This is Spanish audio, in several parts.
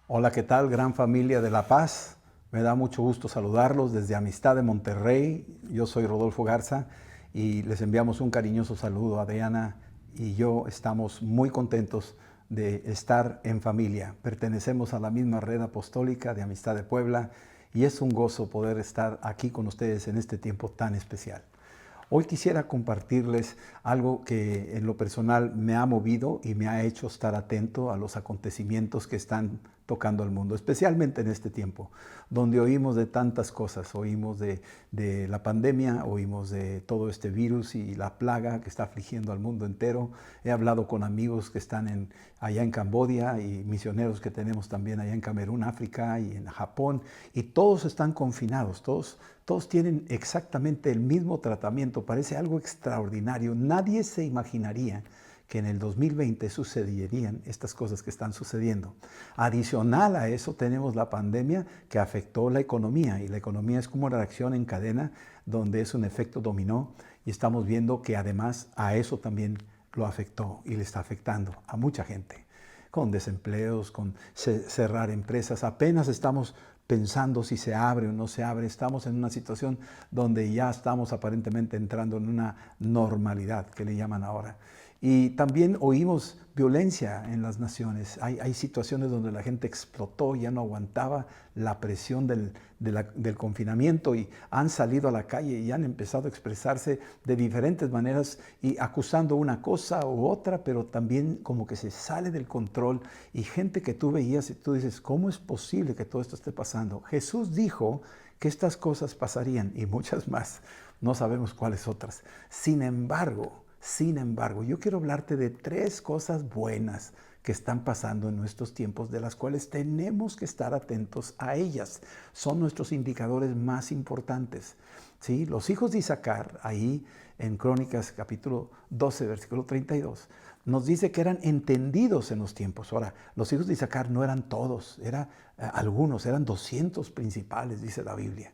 Hola, ¿qué tal, gran familia de La Paz? Me da mucho gusto saludarlos desde Amistad de Monterrey. Yo soy Rodolfo Garza y les enviamos un cariñoso saludo a Diana y yo estamos muy contentos de estar en familia. Pertenecemos a la misma red apostólica de Amistad de Puebla y es un gozo poder estar aquí con ustedes en este tiempo tan especial. Hoy quisiera compartirles algo que en lo personal me ha movido y me ha hecho estar atento a los acontecimientos que están tocando al mundo, especialmente en este tiempo, donde oímos de tantas cosas, oímos de la pandemia, oímos de todo este virus y la plaga que está afligiendo al mundo entero. He hablado con amigos que están allá en Camboya y misioneros que tenemos también allá en Camerún, África y en Japón, y todos están confinados, todos tienen exactamente el mismo tratamiento. Parece algo extraordinario. Nadie se imaginaría que en el 2020 sucederían estas cosas que están sucediendo. Adicional a eso tenemos la pandemia que afectó la economía, y la economía es como una reacción en cadena donde es un efecto dominó, y estamos viendo que además a eso también lo afectó y le está afectando a mucha gente, con desempleos, con cerrar empresas. Apenas estamos pensando si se abre o no se abre. Estamos en una situación donde ya estamos aparentemente entrando en una normalidad, que le llaman ahora. Y también oímos violencia en las naciones. Hay situaciones donde la gente explotó, ya no aguantaba la presión del confinamiento y han salido a la calle y han empezado a expresarse de diferentes maneras y acusando una cosa u otra, pero también como que se sale del control, y gente que tú veías y tú dices, ¿cómo es posible que todo esto esté pasando? Jesús dijo que estas cosas pasarían y muchas más. No sabemos cuáles otras. Sin embargo, yo quiero hablarte de tres cosas buenas que están pasando en nuestros tiempos, de las cuales tenemos que estar atentos a ellas. Son nuestros indicadores más importantes. ¿Sí? Los hijos de Isaacar, ahí en Crónicas capítulo 12, versículo 32, nos dice que eran entendidos en los tiempos. Ahora, los hijos de Isaacar no eran todos, eran algunos, eran 200 principales, dice la Biblia.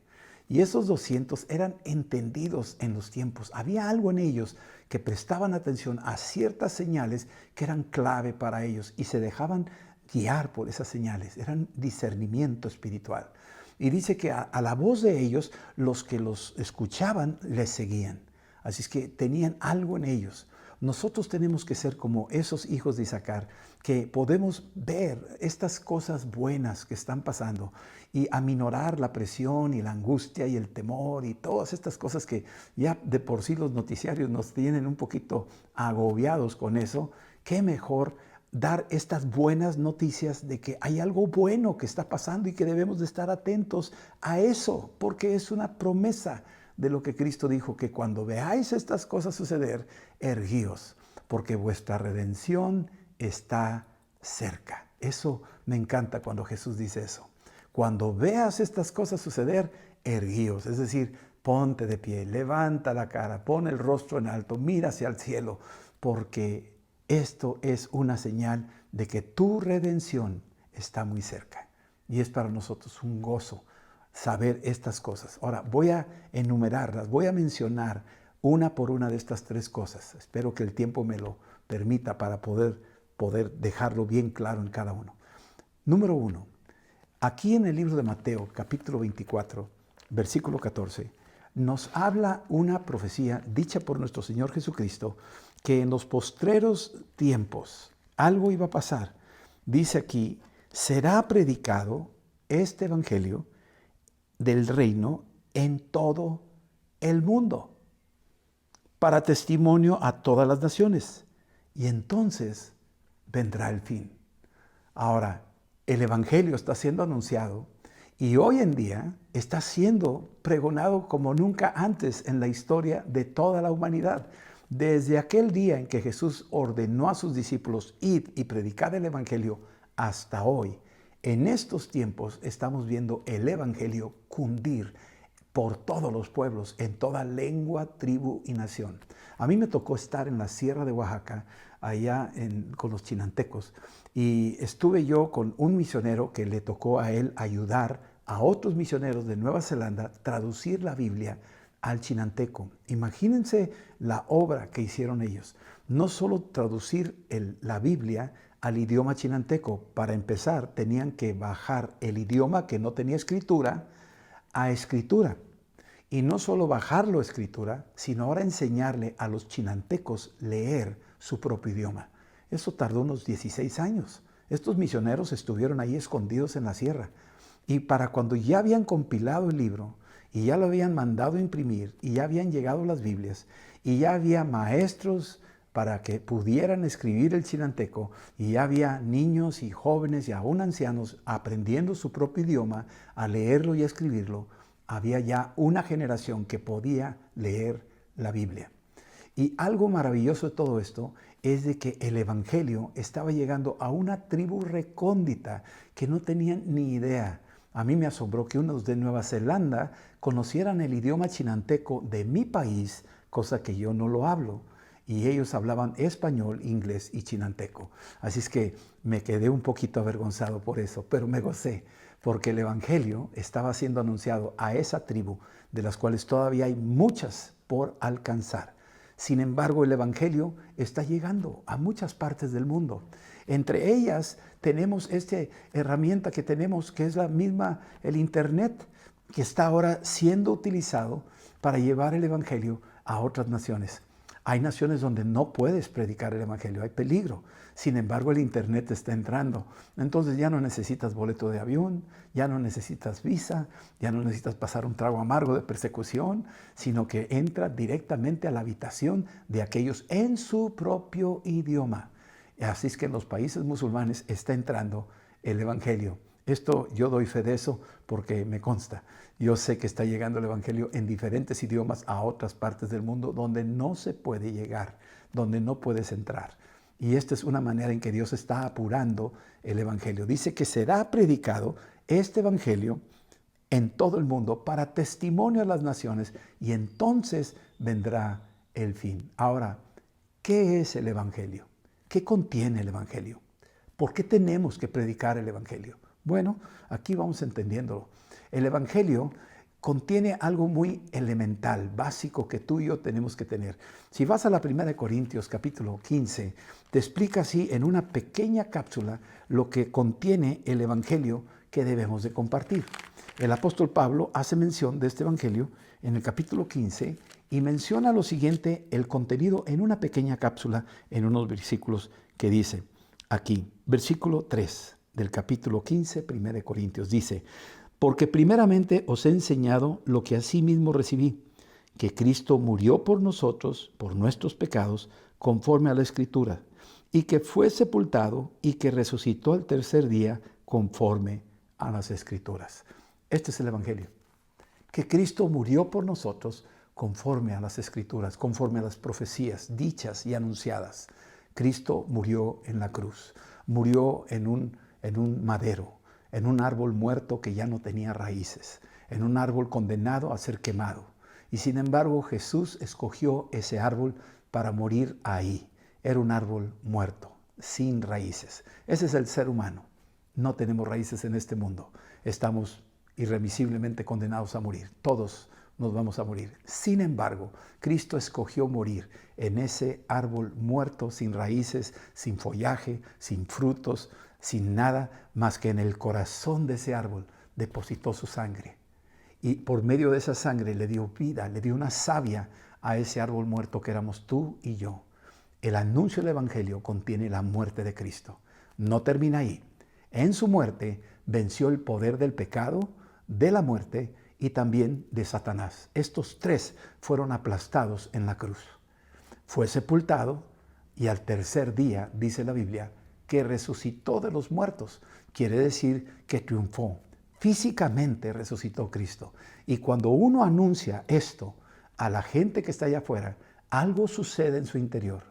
Y esos 200 eran entendidos en los tiempos. Había algo en ellos que prestaban atención a ciertas señales que eran clave para ellos y se dejaban guiar por esas señales. Eran discernimiento espiritual. Y dice que a la voz de ellos, los que los escuchaban les seguían. Así es que tenían algo en ellos. Nosotros tenemos que ser como esos hijos de Isaacar, que podemos ver estas cosas buenas que están pasando y aminorar la presión y la angustia y el temor y todas estas cosas que ya de por sí los noticiarios nos tienen un poquito agobiados con eso. Qué mejor dar estas buenas noticias de que hay algo bueno que está pasando y que debemos de estar atentos a eso, porque es una promesa de lo que Cristo dijo, que cuando veáis estas cosas suceder, erguíos, porque vuestra redención está cerca. Eso me encanta cuando Jesús dice eso. Cuando veas estas cosas suceder, erguíos, es decir, ponte de pie, levanta la cara, pon el rostro en alto, mira hacia el cielo, porque esto es una señal de que tu redención está muy cerca. Y es para nosotros un gozo saber estas cosas. Ahora, voy a enumerarlas, voy a mencionar una por una de estas tres cosas. Espero que el tiempo me lo permita para poder dejarlo bien claro en cada uno. Número uno, aquí en el libro de Mateo, capítulo 24, versículo 14, nos habla una profecía dicha por nuestro Señor Jesucristo, que en los postreros tiempos algo iba a pasar. Dice aquí, será predicado este evangelio del reino en todo el mundo, para testimonio a todas las naciones. Y entonces vendrá el fin. Ahora, el evangelio está siendo anunciado y hoy en día está siendo pregonado como nunca antes en la historia de toda la humanidad. Desde aquel día en que Jesús ordenó a sus discípulos ir y predicar el evangelio hasta hoy, en estos tiempos estamos viendo el evangelio cundir por todos los pueblos, en toda lengua, tribu y nación. A mí me tocó estar en la Sierra de Oaxaca, allá con los chinantecos, y estuve yo con un misionero que le tocó a él ayudar a otros misioneros de Nueva Zelanda a traducir la Biblia al chinanteco. Imagínense la obra que hicieron ellos. No solo traducir la Biblia al idioma chinanteco. Para empezar, tenían que bajar el idioma que no tenía escritura a escritura. Y no solo bajarlo a escritura, sino ahora enseñarle a los chinantecos leer su propio idioma. Eso tardó unos 16 años. Estos misioneros estuvieron ahí escondidos en la sierra. Y para cuando ya habían compilado el libro, y ya lo habían mandado a imprimir, y ya habían llegado las Biblias, y ya había maestros para que pudieran escribir el chinanteco, y ya había niños y jóvenes y aún ancianos aprendiendo su propio idioma, a leerlo y a escribirlo, había ya una generación que podía leer la Biblia. Y algo maravilloso de todo esto es de que el Evangelio estaba llegando a una tribu recóndita que no tenían ni idea. A mí me asombró que unos de Nueva Zelanda conocieran el idioma chinanteco de mi país, cosa que yo no lo hablo. Y ellos hablaban español, inglés y chinanteco. Así es que me quedé un poquito avergonzado por eso, pero me gocé, porque el Evangelio estaba siendo anunciado a esa tribu, de las cuales todavía hay muchas por alcanzar. Sin embargo, el Evangelio está llegando a muchas partes del mundo. Entre ellas tenemos esta herramienta que tenemos, que es la misma, el Internet, que está ahora siendo utilizado para llevar el Evangelio a otras naciones. Hay naciones donde no puedes predicar el Evangelio, hay peligro. Sin embargo, el Internet está entrando. Entonces ya no necesitas boleto de avión, ya no necesitas visa, ya no necesitas pasar un trago amargo de persecución, sino que entra directamente a la habitación de aquellos en su propio idioma. Así es que en los países musulmanes está entrando el Evangelio. Esto yo doy fe de eso porque me consta. Yo sé que está llegando el Evangelio en diferentes idiomas a otras partes del mundo donde no se puede llegar, donde no puedes entrar. Y esta es una manera en que Dios está apurando el Evangelio. Dice que será predicado este Evangelio en todo el mundo para testimonio a las naciones y entonces vendrá el fin. Ahora, ¿qué es el Evangelio? ¿Qué contiene el Evangelio? ¿Por qué tenemos que predicar el Evangelio? Bueno, aquí vamos entendiéndolo. El Evangelio contiene algo muy elemental, básico, que tú y yo tenemos que tener. Si vas a la 1 Corintios capítulo 15, te explica así en una pequeña cápsula lo que contiene el Evangelio que debemos de compartir. El apóstol Pablo hace mención de este Evangelio en el capítulo 15 y menciona lo siguiente, el contenido en una pequeña cápsula en unos versículos que dice aquí, versículo 3 del capítulo 15, 1 Corintios, dice: porque primeramente os he enseñado lo que asimismo recibí, que Cristo murió por nosotros, por nuestros pecados, conforme a la Escritura, y que fue sepultado y que resucitó al tercer día, conforme a las Escrituras. Este es el Evangelio, que Cristo murió por nosotros conforme a las Escrituras, conforme a las profecías dichas y anunciadas. Cristo murió en la cruz, murió en un madero, en un árbol muerto que ya no tenía raíces, en un árbol condenado a ser quemado. Y sin embargo, Jesús escogió ese árbol para morir ahí. Era un árbol muerto, sin raíces. Ese es el ser humano. No tenemos raíces en este mundo. Estamos irremisiblemente condenados a morir. Todos nos vamos a morir. Sin embargo, Cristo escogió morir en ese árbol muerto, sin raíces, sin follaje, sin frutos, sin nada más que en el corazón de ese árbol depositó su sangre. Y por medio de esa sangre le dio vida, le dio una savia a ese árbol muerto que éramos tú y yo. El anuncio del Evangelio contiene la muerte de Cristo. No termina ahí. En su muerte venció el poder del pecado, de la muerte y también de Satanás. Estos tres fueron aplastados en la cruz. Fue sepultado y al tercer día, dice la Biblia, que resucitó de los muertos. Quiere decir que triunfó. Físicamente resucitó Cristo. Y cuando uno anuncia esto a la gente que está allá afuera, algo sucede en su interior.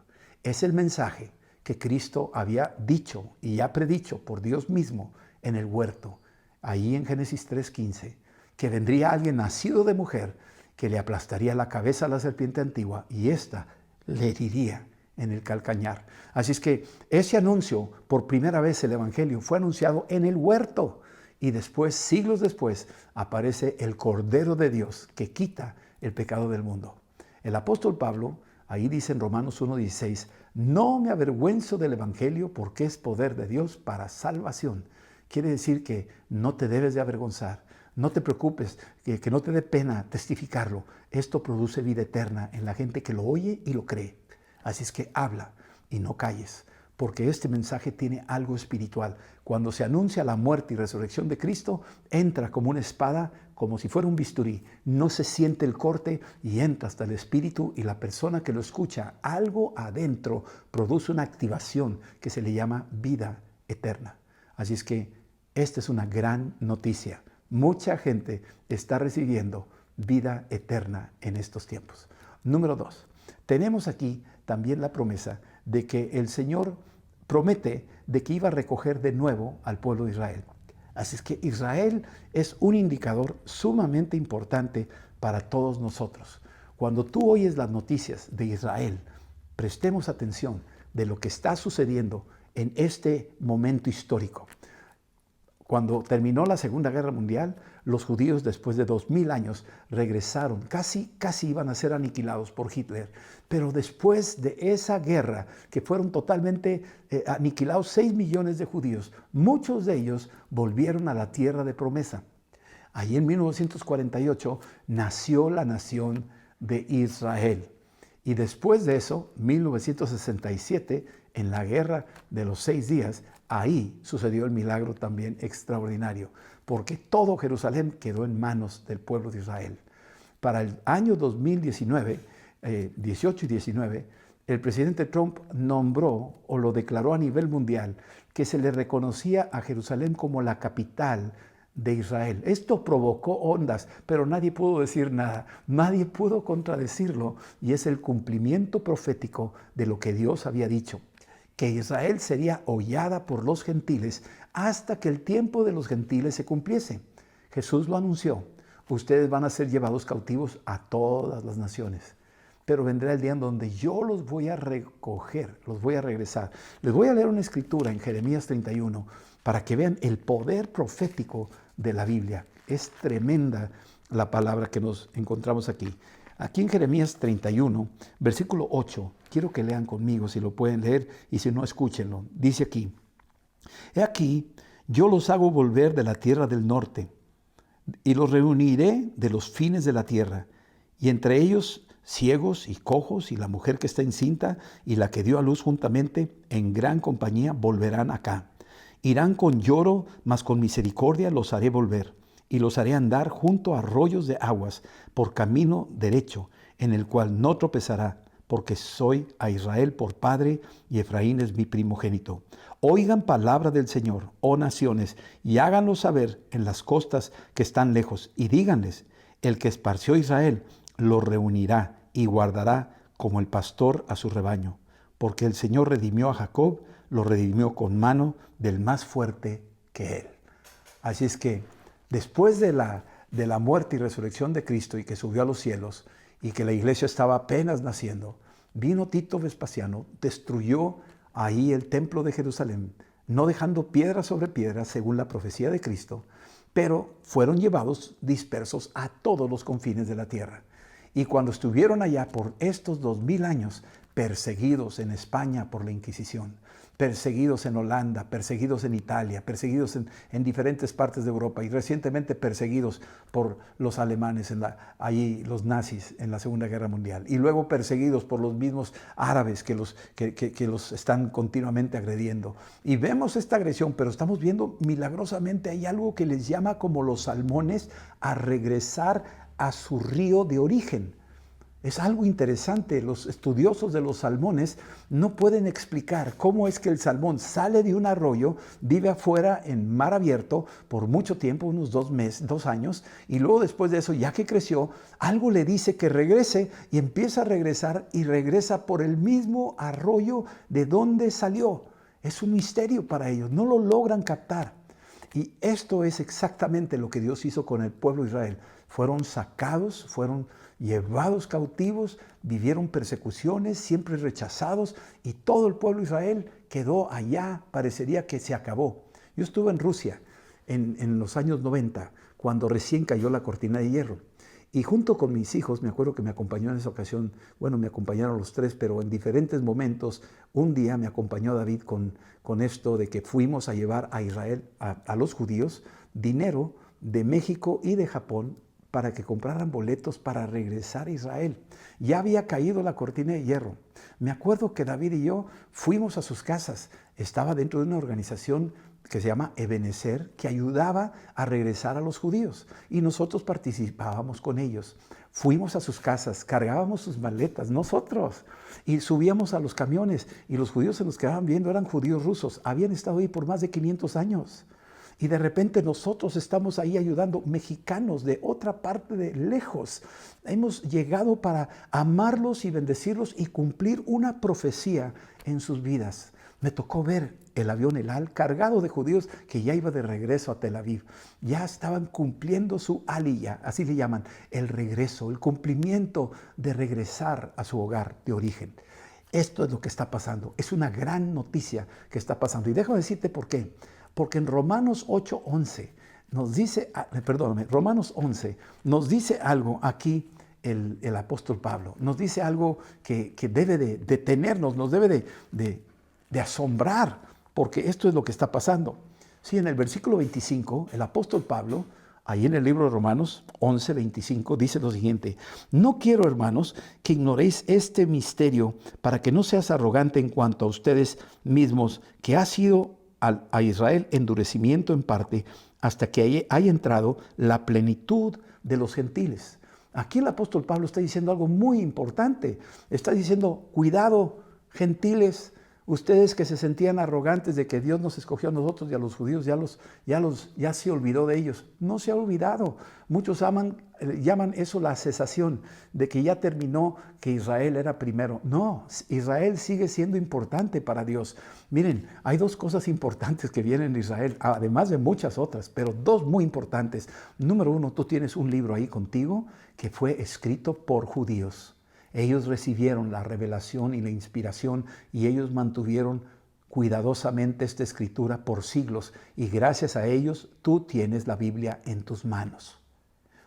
Es el mensaje que Cristo había dicho y ya predicho por Dios mismo en el huerto, ahí en Génesis 3:15, que vendría alguien nacido de mujer que le aplastaría la cabeza a la serpiente antigua y ésta le heriría en el calcañar. Así es que ese anuncio, por primera vez el Evangelio, fue anunciado en el huerto y después, siglos después, aparece el Cordero de Dios que quita el pecado del mundo. El apóstol Pablo Ahí dice en Romanos 1:16, no me avergüenzo del Evangelio porque es poder de Dios para salvación. Quiere decir que no te debes de avergonzar. No te preocupes, que no te dé pena testificarlo. Esto produce vida eterna en la gente que lo oye y lo cree. Así es que habla y no calles, porque este mensaje tiene algo espiritual. Cuando se anuncia la muerte y resurrección de Cristo, entra como una espada, como si fuera un bisturí. No se siente el corte y entra hasta el espíritu, y la persona que lo escucha, algo adentro, produce una activación que se le llama vida eterna. Así es que esta es una gran noticia. Mucha gente está recibiendo vida eterna en estos tiempos. Número 2, tenemos aquí también la promesa de que el Señor promete de que iba a recoger de nuevo al pueblo de Israel. Así es que Israel es un indicador sumamente importante para todos nosotros. Cuando tú oyes las noticias de Israel, prestemos atención de lo que está sucediendo en este momento histórico. Cuando terminó la Segunda Guerra Mundial, los judíos después de 2000 años regresaron, casi iban a ser aniquilados por Hitler. Pero después de esa guerra, que fueron totalmente aniquilados 6 millones de judíos, muchos de ellos volvieron a la tierra de promesa. Ahí en 1948 nació la nación de Israel. Y después de eso, 1967, en la guerra de los 6 días, ahí sucedió el milagro también extraordinario, porque todo Jerusalén quedó en manos del pueblo de Israel. Para el año 2019, 18 y 19, el presidente Trump nombró o lo declaró a nivel mundial que se le reconocía a Jerusalén como la capital de Israel. Esto provocó ondas, pero nadie pudo decir nada, nadie pudo contradecirlo, y es el cumplimiento profético de lo que Dios había dicho, que Israel sería hollada por los gentiles hasta que el tiempo de los gentiles se cumpliese. Jesús lo anunció, ustedes van a ser llevados cautivos a todas las naciones, pero vendrá el día en donde yo los voy a recoger, los voy a regresar. Les voy a leer una escritura en Jeremías 31 para que vean el poder profético de la Biblia. Es tremenda la palabra que nos encontramos aquí. Aquí en Jeremías 31, versículo 8, quiero que lean conmigo, si lo pueden leer, y si no, escúchenlo. Dice aquí, he aquí, yo los hago volver de la tierra del norte, y los reuniré de los fines de la tierra, y entre ellos ciegos y cojos, y la mujer que está encinta, y la que dio a luz juntamente, en gran compañía volverán acá. Irán con lloro, mas con misericordia los haré volver, y los haré andar junto a arroyos de aguas, por camino derecho, en el cual no tropezará, porque soy a Israel por padre, y Efraín es mi primogénito. Oigan palabra del Señor, oh naciones, y háganlo saber en las costas que están lejos, y díganles, el que esparció a Israel lo reunirá y guardará como el pastor a su rebaño, porque el Señor redimió a Jacob, lo redimió con mano del más fuerte que él. Así es que después de la muerte y resurrección de Cristo, y que subió a los cielos, y que la iglesia estaba apenas naciendo, vino Tito Vespasiano, destruyó ahí el templo de Jerusalén, no dejando piedra sobre piedra según la profecía de Cristo, pero fueron llevados dispersos a todos los confines de la tierra. Y cuando estuvieron allá por estos 2000 años, perseguidos en España por la Inquisición, perseguidos en Holanda, perseguidos en Italia, perseguidos en diferentes partes de Europa, y recientemente perseguidos por los alemanes, allí los nazis en la Segunda Guerra Mundial, y luego perseguidos por los mismos árabes que los están continuamente agrediendo. Y vemos esta agresión, pero estamos viendo milagrosamente hay algo que les llama como los salmones a regresar a su río de origen. Es algo interesante. Los estudiosos de los salmones no pueden explicar cómo es que el salmón sale de un arroyo, vive afuera en mar abierto por mucho tiempo, unos 2 años, y luego después de eso, ya que creció, algo le dice que regrese, y empieza a regresar, y regresa por el mismo arroyo de donde salió. Es un misterio para ellos, no lo logran captar. Y esto es exactamente lo que Dios hizo con el pueblo de Israel. Fueron sacados, fueron llevados cautivos, vivieron persecuciones, siempre rechazados, y todo el pueblo de Israel quedó allá, parecería que se acabó. Yo estuve en Rusia en los años 90, cuando recién cayó la cortina de hierro, Y junto con mis hijos, me acuerdo que me acompañó en esa ocasión, bueno, me acompañaron los tres, pero en diferentes momentos, un día me acompañó David con esto de que fuimos a llevar a Israel, a los judíos, dinero de México y de Japón para que compraran boletos para regresar a Israel. Ya había caído la cortina de hierro. Me acuerdo que David y yo fuimos a sus casas. Estaba dentro de una organización que se llama Ebenezer, que ayudaba a regresar a los judíos. Y nosotros participábamos con ellos. Fuimos a sus casas, cargábamos sus maletas, nosotros, y subíamos a los camiones. Y los judíos se nos quedaban viendo, eran judíos rusos. Habían estado ahí por más de 500 años. Y de repente nosotros estamos ahí ayudando, mexicanos de otra parte de lejos. Hemos llegado para amarlos y bendecirlos y cumplir una profecía en sus vidas. Me tocó ver el avión El Al cargado de judíos que ya iba de regreso a Tel Aviv. Ya estaban cumpliendo su aliyah, así le llaman, el regreso, el cumplimiento de regresar a su hogar de origen. Esto es lo que está pasando. Es una gran noticia que está pasando. Y déjame decirte por qué. Porque en Romanos 8:11 nos dice, Romanos 11 nos dice algo aquí el apóstol Pablo. Nos dice algo que debe de detenernos, nos debe de asombrar, porque esto es lo que está pasando. Sí, en el versículo 25, el apóstol Pablo, ahí en el libro de Romanos 11:25, dice lo siguiente: no quiero, hermanos, que ignoréis este misterio, para que no seas arrogante en cuanto a ustedes mismos, que ha sido a Israel endurecimiento en parte, hasta que haya entrado la plenitud de los gentiles. Aquí el apóstol Pablo está diciendo algo muy importante. Está diciendo, cuidado, gentiles, ustedes que se sentían arrogantes de que Dios nos escogió a nosotros y a los judíos, ya se olvidó de ellos. No se ha olvidado. Muchos llaman eso la cesación, de que ya terminó, que Israel era primero. No, Israel sigue siendo importante para Dios. Miren, hay dos cosas importantes que vienen de Israel, además de muchas otras, pero dos muy importantes. Número uno, tú tienes un libro ahí contigo que fue escrito por judíos. Ellos recibieron la revelación y la inspiración y ellos mantuvieron cuidadosamente esta escritura por siglos, y gracias a ellos tú tienes la Biblia en tus manos.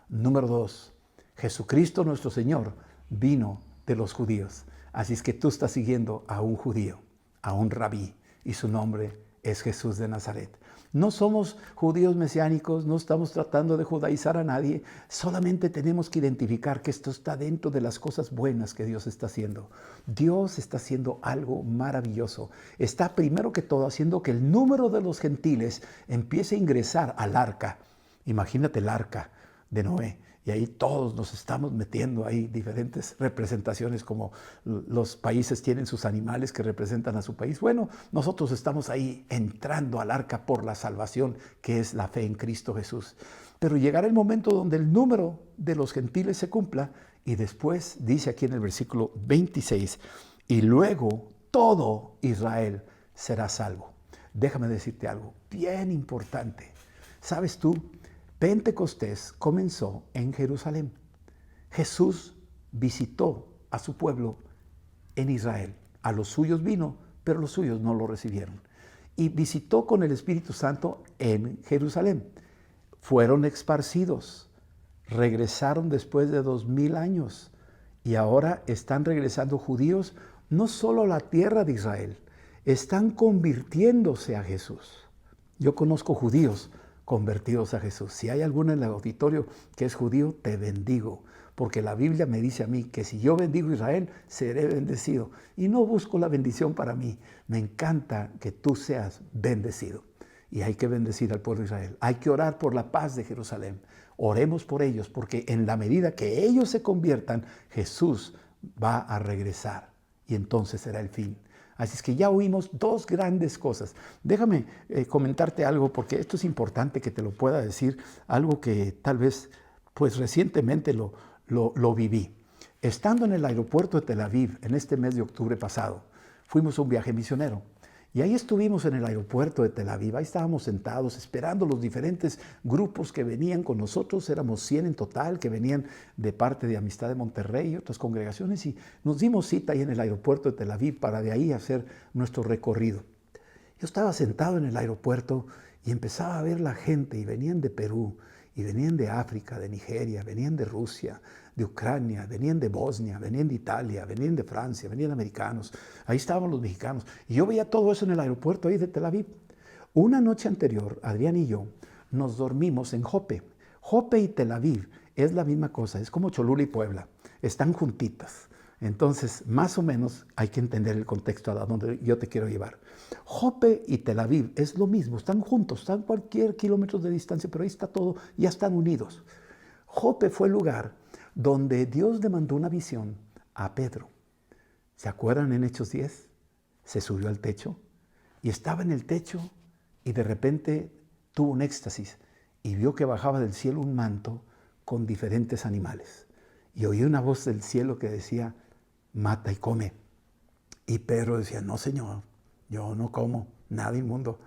Número dos, Jesucristo nuestro Señor vino de los judíos. Así es que tú estás siguiendo a un judío, a un rabí, y su nombre es Jesús de Nazaret. No somos judíos mesiánicos, no estamos tratando de judaizar a nadie, solamente tenemos que identificar que esto está dentro de las cosas buenas que Dios está haciendo. Dios está haciendo algo maravilloso. Está primero que todo haciendo que el número de los gentiles empiece a ingresar al arca. Imagínate el arca de Noé. Y ahí todos nos estamos metiendo, hay diferentes representaciones, como los países tienen sus animales que representan a su país. Bueno, nosotros estamos ahí entrando al arca por la salvación, que es la fe en Cristo Jesús. Pero llegará el momento donde el número de los gentiles se cumpla, y después dice aquí en el versículo 26, y luego todo Israel será salvo. Déjame decirte algo bien importante. ¿Sabes tú? Pentecostés comenzó en Jerusalén. Jesús visitó a su pueblo en Israel. A los suyos vino, pero los suyos no lo recibieron. Y visitó con el Espíritu Santo en Jerusalén. Fueron esparcidos, regresaron después de 2000 años y ahora están regresando judíos no solo a la tierra de Israel, están convirtiéndose a Jesús. Yo conozco judíos convertidos a Jesús. Si hay alguno en el auditorio que es judío, te bendigo, porque la Biblia me dice a mí que si yo bendigo a Israel, seré bendecido. Y no busco la bendición para mí, me encanta que tú seas bendecido. Y hay que bendecir al pueblo de Israel. Hay que orar por la paz de Jerusalén. Oremos por ellos, porque en la medida que ellos se conviertan, Jesús va a regresar y entonces será el fin. Así es que ya oímos dos grandes cosas. Déjame comentarte algo, porque esto es importante que te lo pueda decir, algo que tal vez pues recientemente lo viví. Estando en el aeropuerto de Tel Aviv en este mes de octubre pasado, fuimos a un viaje misionero. Y ahí estuvimos en el aeropuerto de Tel Aviv, ahí estábamos sentados esperando los diferentes grupos que venían con nosotros, éramos 100 en total, que venían de parte de Amistad de Monterrey y otras congregaciones, y nos dimos cita ahí en el aeropuerto de Tel Aviv para de ahí hacer nuestro recorrido. Yo estaba sentado en el aeropuerto y empezaba a ver la gente, y venían de Perú, Y venían de África, de Nigeria, venían de Rusia, de Ucrania, venían de Bosnia, venían de Italia, venían de Francia, venían americanos. Ahí estaban los mexicanos. Y yo veía todo eso en el aeropuerto ahí de Tel Aviv. Una noche anterior, Adrián y yo nos dormimos en Jope. Jope y Tel Aviv es la misma cosa, es como Cholula y Puebla, están juntitas. Entonces, más o menos hay que entender el contexto a donde yo te quiero llevar. Jope y Tel Aviv es lo mismo, están juntos, están a cualquier kilómetro de distancia, pero ahí está todo, ya están unidos. Jope fue el lugar donde Dios le mandó una visión a Pedro. ¿Se acuerdan en Hechos 10? Se subió al techo y estaba en el techo y de repente tuvo un éxtasis y vio que bajaba del cielo un manto con diferentes animales. Y oí una voz del cielo que decía, mata y come. Y Pedro decía, no Señor, yo no como nada inmundo.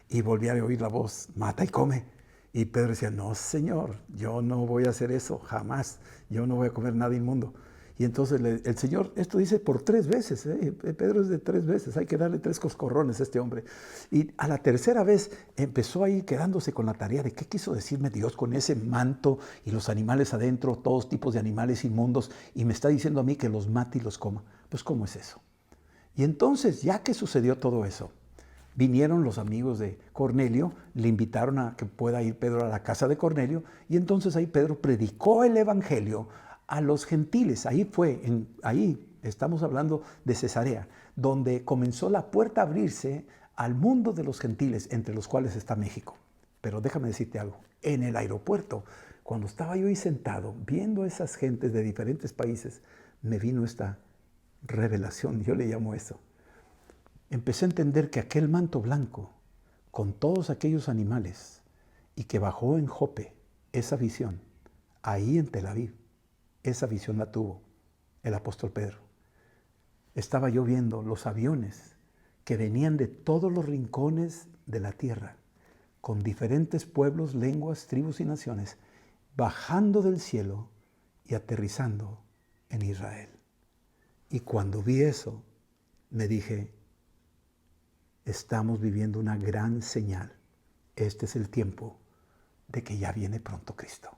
Y volvía a oír la voz, mata y come. Y Pedro decía, no Señor, yo no voy a hacer eso, jamás. Yo no voy a comer nada inmundo. Y entonces el Señor, esto dice por 3 veces, Pedro es de 3 veces, hay que darle 3 coscorrones a este hombre. Y a la tercera vez empezó ahí quedándose con la tarea de qué quiso decirme Dios con ese manto y los animales adentro, todos tipos de animales inmundos, y me está diciendo a mí que los mate y los coma. Pues ¿cómo es eso? Y entonces, ya que sucedió todo eso, vinieron los amigos de Cornelio, le invitaron a que pueda ir Pedro a la casa de Cornelio, y entonces ahí Pedro predicó el evangelio a los gentiles. Ahí estamos hablando de Cesarea, donde comenzó la puerta a abrirse al mundo de los gentiles, entre los cuales está México. Pero déjame decirte algo, en el aeropuerto, cuando estaba yo ahí sentado, viendo a esas gentes de diferentes países, me vino esta revelación, yo le llamo eso. Empecé a entender que aquel manto blanco, con todos aquellos animales, y que bajó en Jope, esa visión, ahí en Tel Aviv, esa visión la tuvo el apóstol Pedro. Estaba yo viendo los aviones que venían de todos los rincones de la tierra, con diferentes pueblos, lenguas, tribus y naciones, bajando del cielo y aterrizando en Israel. Y cuando vi eso, me dije, estamos viviendo una gran señal. Este es el tiempo de que ya viene pronto Cristo.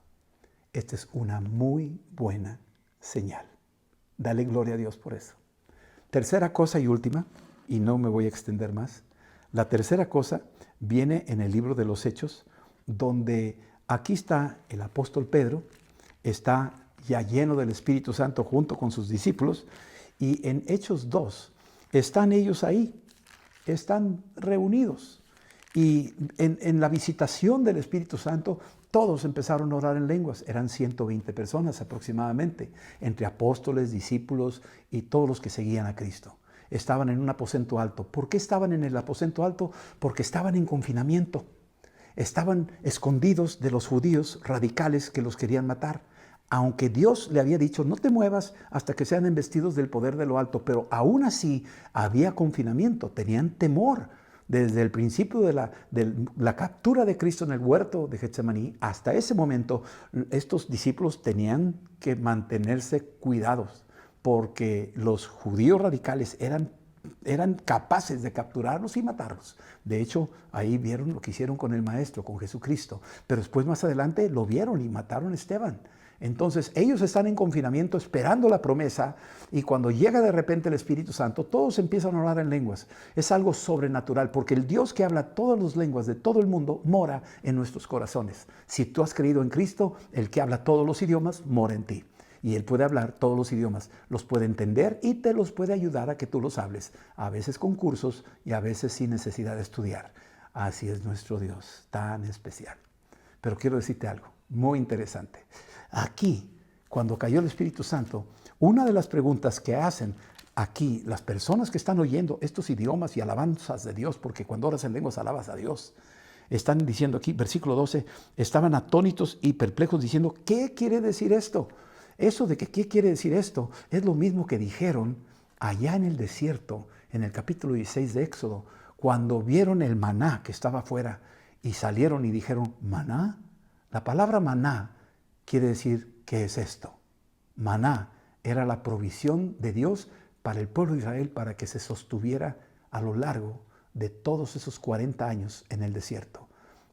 Esta es una muy buena señal. Dale gloria a Dios por eso. Tercera cosa y última, y no me voy a extender más. La tercera cosa viene en el libro de los Hechos, donde aquí está el apóstol Pedro, está ya lleno del Espíritu Santo junto con sus discípulos, y en Hechos 2 están ellos ahí, están reunidos. Y en la visitación del Espíritu Santo, todos empezaron a orar en lenguas. Eran 120 personas aproximadamente, entre apóstoles, discípulos y todos los que seguían a Cristo. Estaban en un aposento alto. ¿Por qué estaban en el aposento alto? Porque estaban en confinamiento. Estaban escondidos de los judíos radicales que los querían matar. Aunque Dios le había dicho, no te muevas hasta que sean investidos del poder de lo alto, pero aún así había confinamiento, tenían temor. Desde el principio de la captura de Cristo en el huerto de Getsemaní hasta ese momento, estos discípulos tenían que mantenerse cuidados, porque los judíos radicales eran capaces de capturarlos y matarlos. De hecho, ahí vieron lo que hicieron con el Maestro, con Jesucristo. Pero después, más adelante, lo vieron y mataron a Esteban. Entonces, ellos están en confinamiento esperando la promesa, y cuando llega de repente el Espíritu Santo, todos empiezan a orar en lenguas. Es algo sobrenatural, porque el Dios que habla todas las lenguas de todo el mundo mora en nuestros corazones. Si tú has creído en Cristo, el que habla todos los idiomas mora en ti. Y Él puede hablar todos los idiomas, los puede entender y te los puede ayudar a que tú los hables, a veces con cursos y a veces sin necesidad de estudiar. Así es nuestro Dios, tan especial. Pero quiero decirte algo muy interesante. Aquí, cuando cayó el Espíritu Santo, una de las preguntas que hacen aquí las personas que están oyendo estos idiomas y alabanzas de Dios, porque cuando oras en lenguas alabas a Dios, están diciendo aquí, versículo 12, estaban atónitos y perplejos diciendo, ¿qué quiere decir esto? Eso de que ¿qué quiere decir esto? Es lo mismo que dijeron allá en el desierto, en el capítulo 16 de Éxodo, cuando vieron el maná que estaba afuera y salieron y dijeron, ¿maná? La palabra maná quiere decir, ¿qué es esto? Maná era la provisión de Dios para el pueblo de Israel para que se sostuviera a lo largo de todos esos 40 años en el desierto.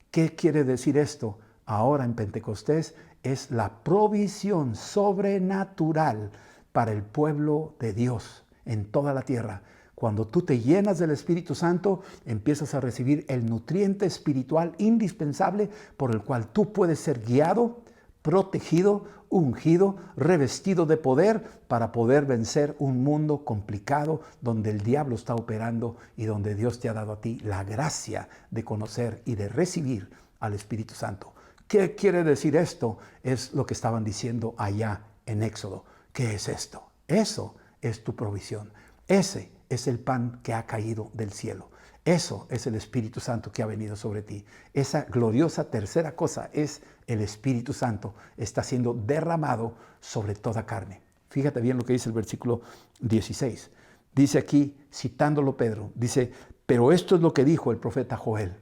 ¿Qué quiere decir esto? ahora en Pentecostés es la provisión sobrenatural para el pueblo de Dios en toda la tierra. Cuando tú te llenas del Espíritu Santo, empiezas a recibir el nutriente espiritual indispensable por el cual tú puedes ser guiado, protegido, ungido, revestido de poder para poder vencer un mundo complicado donde el diablo está operando y donde Dios te ha dado a ti la gracia de conocer y de recibir al Espíritu Santo. ¿Qué quiere decir esto? Es lo que estaban diciendo allá en Éxodo. ¿Qué es esto? Eso es tu provisión. Ese es el pan que ha caído del cielo. Eso es el Espíritu Santo que ha venido sobre ti. Esa gloriosa tercera cosa es el Espíritu Santo. Está siendo derramado sobre toda carne. Fíjate bien lo que dice el versículo 16. Dice aquí, citándolo Pedro, dice, pero esto es lo que dijo el profeta Joel.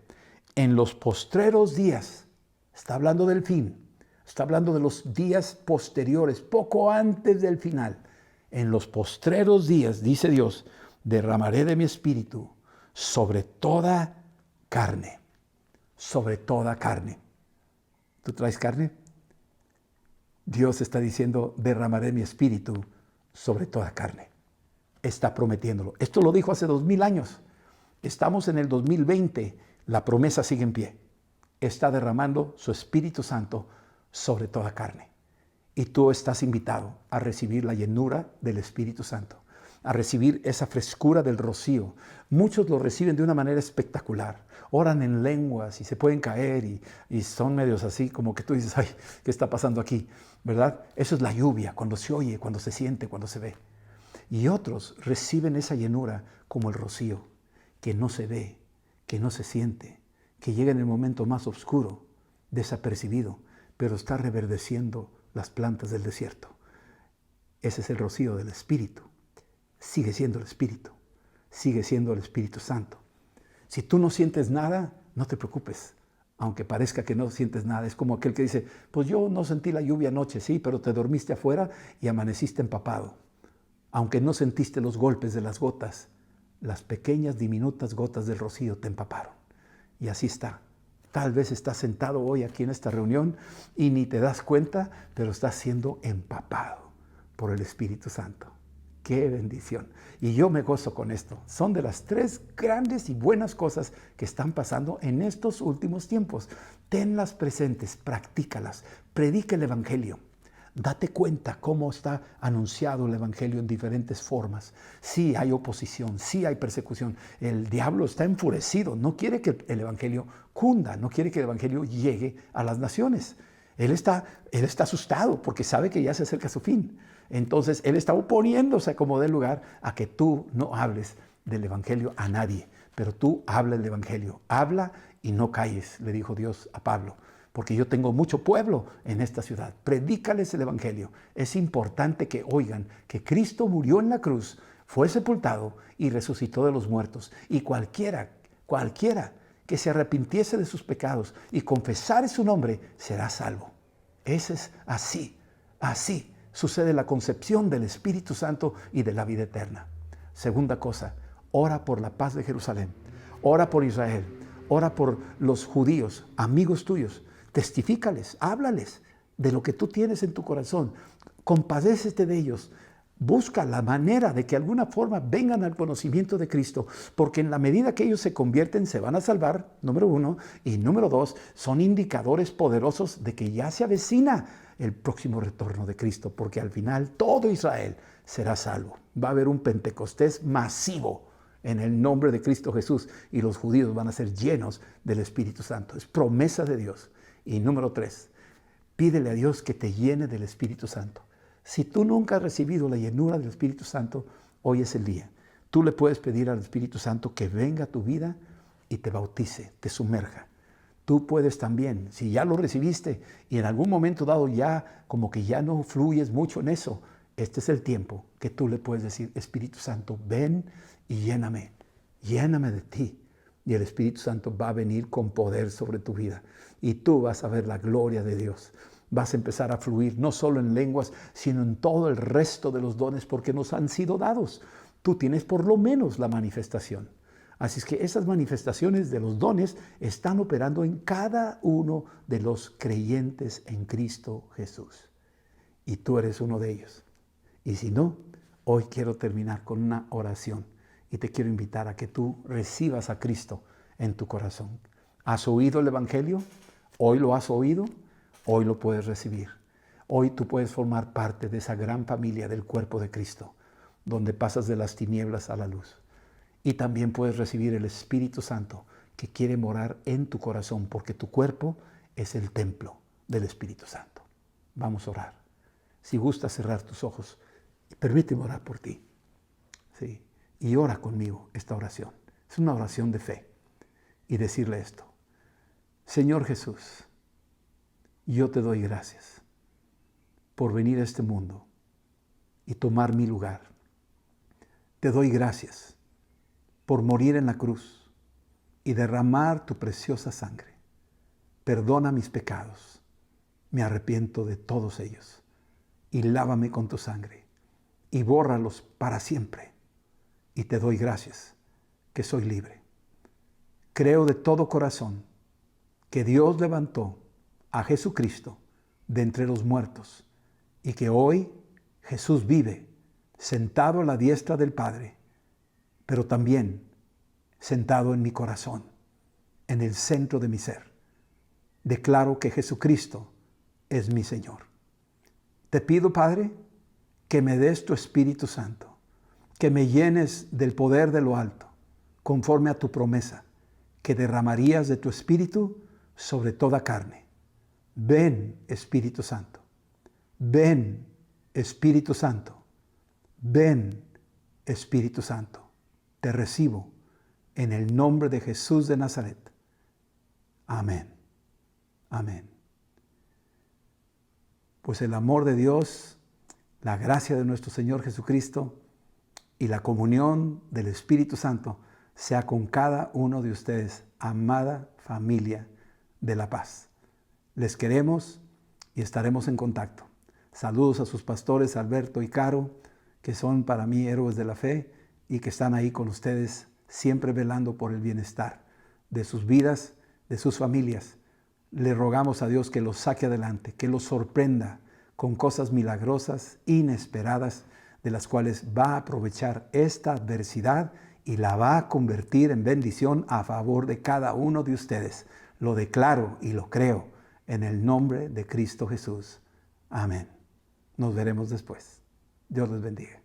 En los postreros días, está hablando del fin, está hablando de los días posteriores, poco antes del final. En los postreros días, dice Dios, derramaré de mi espíritu sobre toda carne. Sobre toda carne. ¿Tú traes carne? Dios está diciendo, derramaré mi espíritu sobre toda carne. Está prometiéndolo. Esto lo dijo hace 2000 años. Estamos en el 2020. La promesa sigue en pie. Está derramando su Espíritu Santo sobre toda carne. Y tú estás invitado a recibir la llenura del Espíritu Santo, a recibir esa frescura del rocío. Muchos lo reciben de una manera espectacular. Oran en lenguas y se pueden caer y son medios así como que tú dices, ay, ¿qué está pasando aquí? ¿Verdad? Eso es la lluvia, cuando se oye, cuando se siente, cuando se ve. Y otros reciben esa llenura como el rocío, que no se ve, que no se siente, que llega en el momento más oscuro, desapercibido, pero está reverdeciendo las plantas del desierto. Ese es el rocío del Espíritu. Sigue siendo el Espíritu. Sigue siendo el Espíritu Santo. Si tú no sientes nada, no te preocupes. Aunque parezca que no sientes nada. Es como aquel que dice, pues yo no sentí la lluvia anoche, sí, pero te dormiste afuera y amaneciste empapado. Aunque no sentiste los golpes de las gotas, las pequeñas diminutas gotas del rocío te empaparon. Y así está. Tal vez estás sentado hoy aquí en esta reunión y ni te das cuenta, pero estás siendo empapado por el Espíritu Santo. ¡Qué bendición! Y yo me gozo con esto. Son de las 3 grandes y buenas cosas que están pasando en estos últimos tiempos. Tenlas presentes, practícalas, predica el Evangelio. Date cuenta cómo está anunciado el Evangelio en diferentes formas. Sí hay oposición, sí hay persecución. El diablo está enfurecido, no quiere que el Evangelio cunda, no quiere que el Evangelio llegue a las naciones. Él está asustado porque sabe que ya se acerca su fin. Entonces, él está oponiéndose como dé lugar a que tú no hables del Evangelio a nadie. Pero tú habla el Evangelio. Habla y no calles, le dijo Dios a Pablo. Porque yo tengo mucho pueblo en esta ciudad. Predícales el Evangelio. Es importante que oigan que Cristo murió en la cruz, fue sepultado y resucitó de los muertos. Y cualquiera que se arrepintiese de sus pecados y confesare su nombre, será salvo. Ese es así sucede la concepción del Espíritu Santo y de la vida eterna. Segunda cosa, ora por la paz de Jerusalén. Ora por Israel. Ora por los judíos, amigos tuyos. Testifícales, háblales de lo que tú tienes en tu corazón. Compadécete de ellos. Busca la manera de que de alguna forma vengan al conocimiento de Cristo, porque en la medida que ellos se convierten, se van a salvar, número 1, y número 2, son indicadores poderosos de que ya se avecina el próximo retorno de Cristo, porque al final todo Israel será salvo. Va a haber un Pentecostés masivo en el nombre de Cristo Jesús, y los judíos van a ser llenos del Espíritu Santo. Es promesa de Dios. Y número 3, pídele a Dios que te llene del Espíritu Santo. Si tú nunca has recibido la llenura del Espíritu Santo, hoy es el día. Tú le puedes pedir al Espíritu Santo que venga a tu vida y te bautice, te sumerja. Tú puedes también, si ya lo recibiste y en algún momento dado ya como que ya no fluyes mucho en eso, este es el tiempo que tú le puedes decir, Espíritu Santo, ven y lléname de ti. Y el Espíritu Santo va a venir con poder sobre tu vida y tú vas a ver la gloria de Dios. Vas a empezar a fluir no solo en lenguas, sino en todo el resto de los dones porque nos han sido dados. Tú tienes por lo menos la manifestación. Así es que esas manifestaciones de los dones están operando en cada uno de los creyentes en Cristo Jesús. Y tú eres uno de ellos. Y si no, hoy quiero terminar con una oración y te quiero invitar a que tú recibas a Cristo en tu corazón. ¿Has oído el Evangelio? ¿Hoy lo has oído? Hoy lo puedes recibir. Hoy tú puedes formar parte de esa gran familia del cuerpo de Cristo, donde pasas de las tinieblas a la luz. Y también puedes recibir el Espíritu Santo que quiere morar en tu corazón, porque tu cuerpo es el templo del Espíritu Santo. Vamos a orar. Si gustas cerrar tus ojos, permíteme orar por ti. Sí. Y ora conmigo esta oración. Es una oración de fe. Y decirle esto: Señor Jesús, yo te doy gracias por venir a este mundo y tomar mi lugar. Te doy gracias por morir en la cruz y derramar tu preciosa sangre. Perdona mis pecados. Me arrepiento de todos ellos. Y lávame con tu sangre y bórralos para siempre. Y te doy gracias que soy libre. Creo de todo corazón que Dios levantó a Jesucristo de entre los muertos y que hoy Jesús vive sentado a la diestra del Padre, pero también sentado en mi corazón, en el centro de mi ser. Declaro que Jesucristo es mi Señor. Te pido, Padre, que me des tu Espíritu Santo, que me llenes del poder de lo alto, conforme a tu promesa, que derramarías de tu Espíritu sobre toda carne. Ven, Espíritu Santo. Ven, Espíritu Santo. Ven, Espíritu Santo. Te recibo en el nombre de Jesús de Nazaret. Amén. Amén. Pues el amor de Dios, la gracia de nuestro Señor Jesucristo y la comunión del Espíritu Santo sea con cada uno de ustedes, amada familia de la paz. Les queremos y estaremos en contacto. Saludos a sus pastores Alberto y Caro, que son para mí héroes de la fe y que están ahí con ustedes siempre velando por el bienestar de sus vidas, de sus familias. Le rogamos a Dios que los saque adelante, que los sorprenda con cosas milagrosas, inesperadas, de las cuales va a aprovechar esta adversidad y la va a convertir en bendición a favor de cada uno de ustedes. Lo declaro y lo creo en el nombre de Cristo Jesús. Amén. Nos veremos después. Dios les bendiga.